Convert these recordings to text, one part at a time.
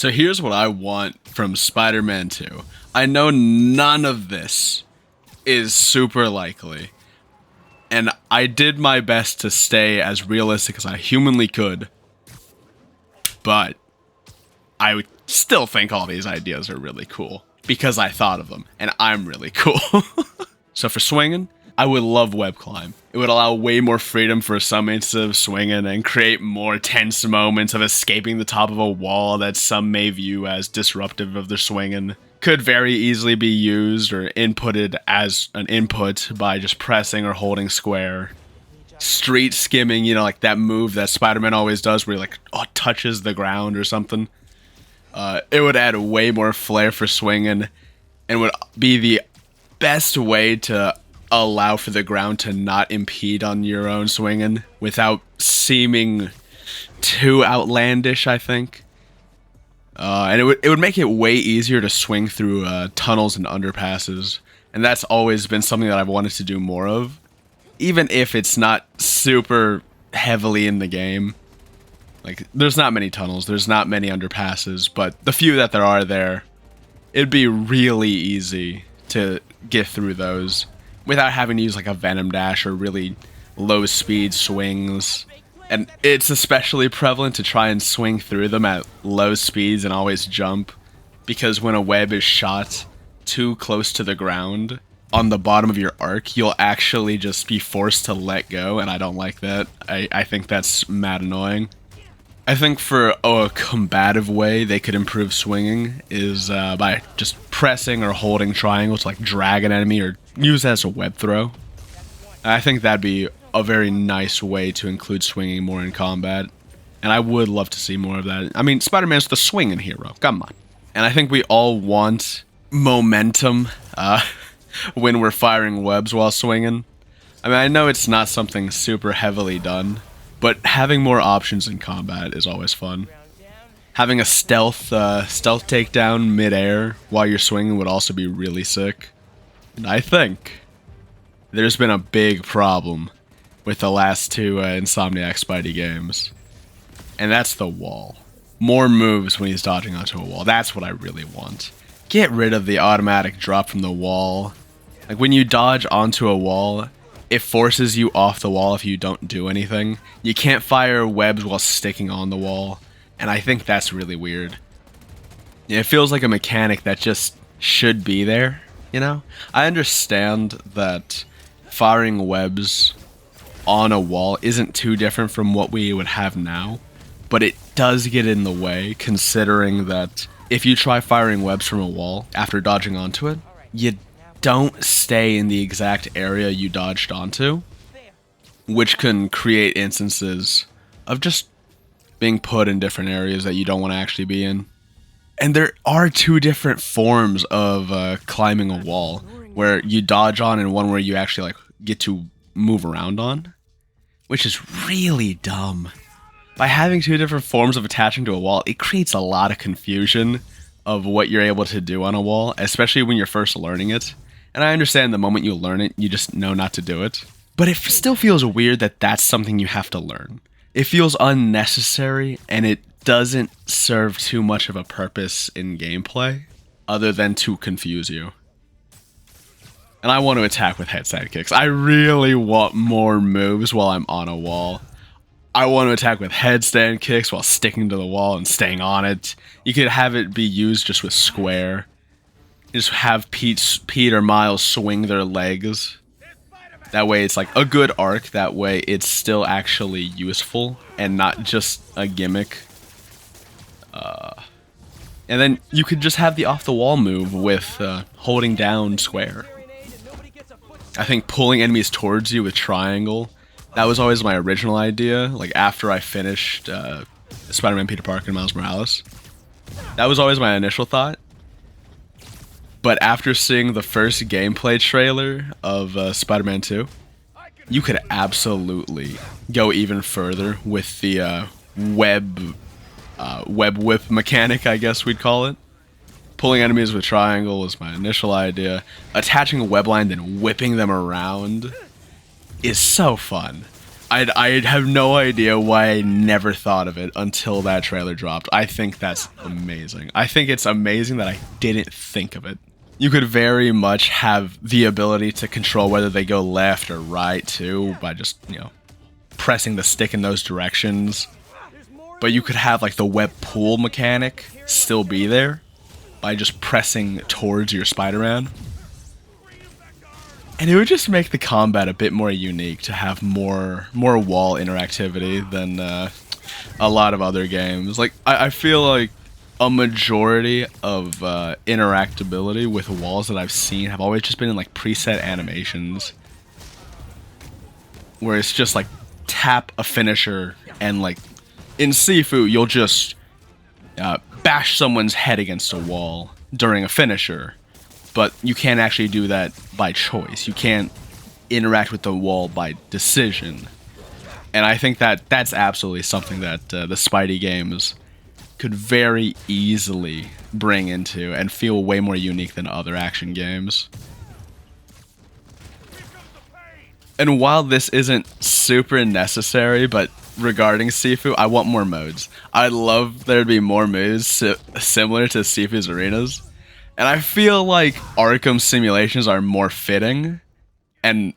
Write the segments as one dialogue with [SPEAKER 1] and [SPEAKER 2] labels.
[SPEAKER 1] So here's what I want from Spider-Man 2. I know none of this is super likely, and I did my best to stay as realistic as I humanly could, but I would still think all these ideas are really cool because I thought of them, and I'm really cool. So for swinging, I would love web climb. It would allow way more freedom for some instances of swinging and create more tense moments of escaping the top of a wall that some may view as disruptive of their swinging. Could very easily be used or inputted as an input by just pressing or holding square. Street skimming, you know, like that move that Spider-Man always does where he like touches the ground or something. It would add way more flair for swinging and would be the best way to allow for the ground to not impede on your own swinging without seeming too outlandish, I think. And it would make it way easier to swing through tunnels and underpasses, and that's always been something that I've wanted to do more of, even if it's not super heavily in the game. Like, there's not many tunnels, there's not many underpasses, but the few that there are there, it'd be really easy to get through those without having to use like a Venom Dash or really low speed swings. And it's especially prevalent to try and swing through them at low speeds and always jump, because when a web is shot too close to the ground on the bottom of your arc, you'll actually just be forced to let go, and I don't like that. I think that's mad annoying. I think for a combative way they could improve swinging is by just pressing or holding triangle to like drag an enemy or use it as a web throw. I think that'd be a very nice way to include swinging more in combat, and I would love to see more of that. I mean, Spider-Man's the swinging hero, come on. And I think we all want momentum when we're firing webs while swinging. I mean, I know it's not something super heavily done, but having more options in combat is always fun. Having a stealth takedown mid-air while you're swinging would also be really sick. And I think there's been a big problem with the last two Insomniac Spidey games, and that's the wall. More moves when he's dodging onto a wall. That's what I really want. Get rid of the automatic drop from the wall. Like, when you dodge onto a wall, it forces you off the wall if you don't do anything. You can't fire webs while sticking on the wall, and I think that's really weird. It feels like a mechanic that just should be there, you know? I understand that firing webs on a wall isn't too different from what we would have now, but it does get in the way, considering that if you try firing webs from a wall after dodging onto it, you don't stay in the exact area you dodged onto, which can create instances of just being put in different areas that you don't want to actually be in. And there are two different forms of climbing a wall, where you dodge on and one where you actually like get to move around on, which is really dumb. By having two different forms of attaching to a wall, it creates a lot of confusion of what you're able to do on a wall, especially when you're first learning it. And I understand the moment you learn it, you just know not to do it. But it still feels weird that that's something you have to learn. It feels unnecessary, and it doesn't serve too much of a purpose in gameplay, other than to confuse you. And I want to attack with headstand kicks. I really want more moves while I'm on a wall. I want to attack with headstand kicks while sticking to the wall and staying on it. You could have it be used just with square. Just have Pete or Miles swing their legs. That way it's like a good arc. That way it's still actually useful and not just a gimmick. And then you could just have the off-the-wall move with holding down square. I think pulling enemies towards you with triangle, that was always my original idea. Like, after I finished Spider-Man, Peter Parker, and Miles Morales. That was always my initial thought. But after seeing the first gameplay trailer of Spider-Man 2, you could absolutely go even further with the web whip mechanic, I guess we'd call it. Pulling enemies with triangle was my initial idea. Attaching a web line, then whipping them around is so fun. I have no idea why I never thought of it until that trailer dropped. I think that's amazing. I think it's amazing that I didn't think of it. You could very much have the ability to control whether they go left or right too by just, you know, pressing the stick in those directions. But you could have like the web pool mechanic still be there by just pressing towards your Spider-Man. And it would just make the combat a bit more unique to have more wall interactivity than a lot of other games. Like, I feel like a majority of interactability with walls that I've seen have always just been in like preset animations. Where it's just like tap a finisher and like in Sifu you'll just bash someone's head against a wall during a finisher. But you can't actually do that by choice. You can't interact with the wall by decision. And I think that that's absolutely something that the Spidey games could very easily bring into and feel way more unique than other action games. And while this isn't super necessary, but regarding Sifu, I want more modes. I'd love there to be more modes similar to Sifu's arenas. And I feel like Arkham simulations are more fitting and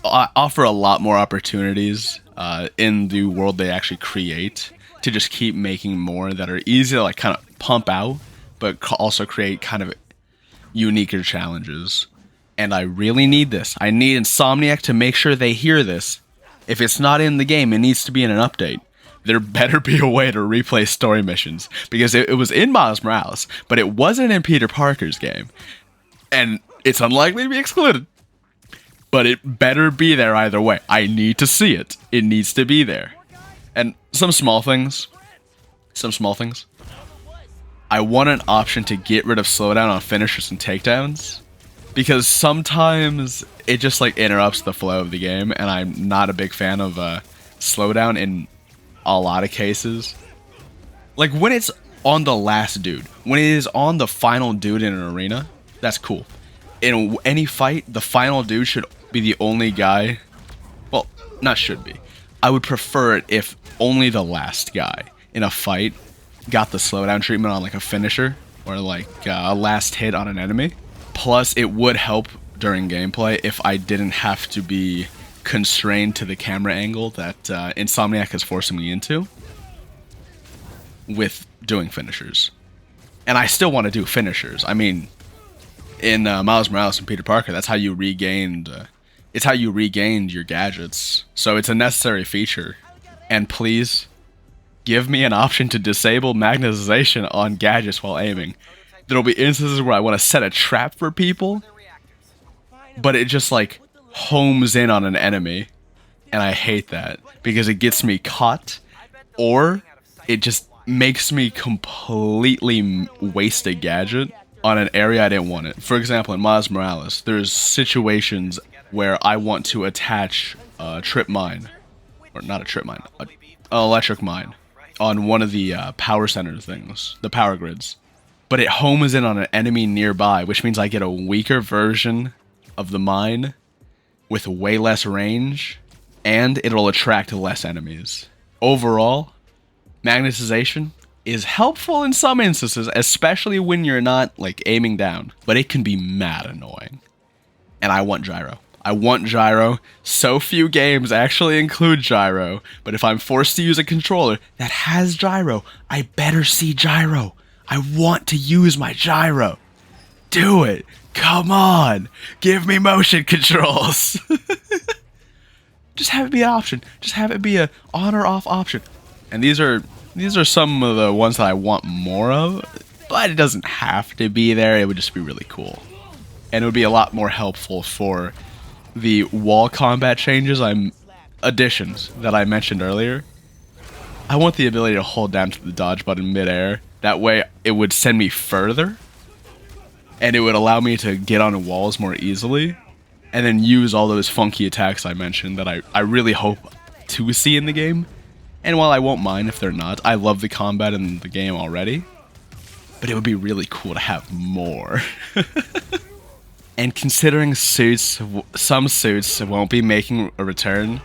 [SPEAKER 1] offer a lot more opportunities in the world they actually create to just keep making more that are easy to like kind of pump out, but also create kind of uniquer challenges. And I really need this. I need Insomniac to make sure they hear this. If it's not in the game, it needs to be in an update. There better be a way to replay story missions, because it was in Miles Morales, but it wasn't in Peter Parker's game. And it's unlikely to be excluded. But it better be there either way. I need to see it. It needs to be there. And some small things. I want an option to get rid of slowdown on finishers and takedowns, because sometimes it just like interrupts the flow of the game, and I'm not a big fan of slowdown in a lot of cases. Like when it's on the last dude, when it is on the final dude in an arena, that's cool. In any fight, the final dude should be the only guy. Well, not should be. I would prefer it if only the last guy in a fight got the slowdown treatment on like a finisher or like a last hit on an enemy. Plus, it would help during gameplay if I didn't have to be constrained to the camera angle that Insomniac is forcing me into with doing finishers. And I still want to do finishers. I mean, in Miles Morales and Peter Parker, that's how you regained it's how you regained your gadgets. So it's a necessary feature. And please give me an option to disable magnetization on gadgets while aiming. There'll be instances where I want to set a trap for people, but it just like homes in on an enemy, and I hate that because it gets me caught, or it just makes me completely waste a gadget on an area I didn't want it. For example, in Miles Morales, there's situations where I want to attach a trip mine, or not a trip mine, an electric mine on one of the power center things, the power grids. But it homes in on an enemy nearby, which means I get a weaker version of the mine with way less range, and it'll attract less enemies. Overall, magnetization is helpful in some instances, especially when you're not like aiming down, but it can be mad annoying. And I want gyro. I want gyro. So few games actually include gyro, but if I'm forced to use a controller that has gyro, I better see gyro. I want to use my gyro. Do it. Come on. Give me motion controls. Just have it be an option. Just have it be a on or off option. And these are some of the ones that I want more of, but it doesn't have to be there. It would just be really cool. And it would be a lot more helpful for the wall combat additions that I mentioned earlier. I want the ability to hold down to the dodge button midair. That way it would send me further, and it would allow me to get on walls more easily, and then use all those funky attacks I mentioned that I really hope to see in the game. And while I won't mind if they're not, I love the combat in the game already, but it would be really cool to have more. And considering some suits won't be making a return,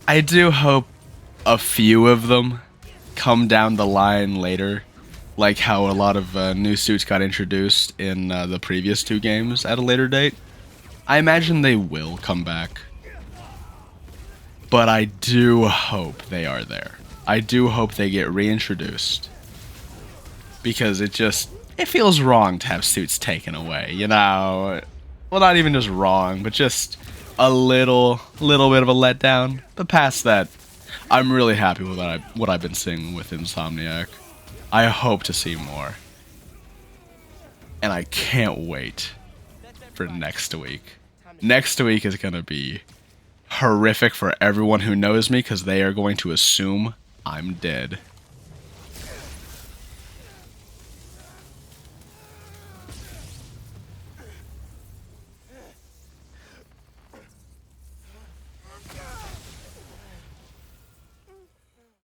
[SPEAKER 1] I do hope a few of them come down the line later, like how a lot of new suits got introduced in the previous two games at a later date. I imagine they will come back, but I do hope they are there. I do hope they get reintroduced, because it feels wrong to have suits taken away, you know? Well, not even just wrong, but just a little bit of a letdown. But past that, I'm really happy with what I've been seeing with Insomniac. I hope to see more. And I can't wait for next week. Next week is going to be horrific for everyone who knows me, because they are going to assume I'm dead.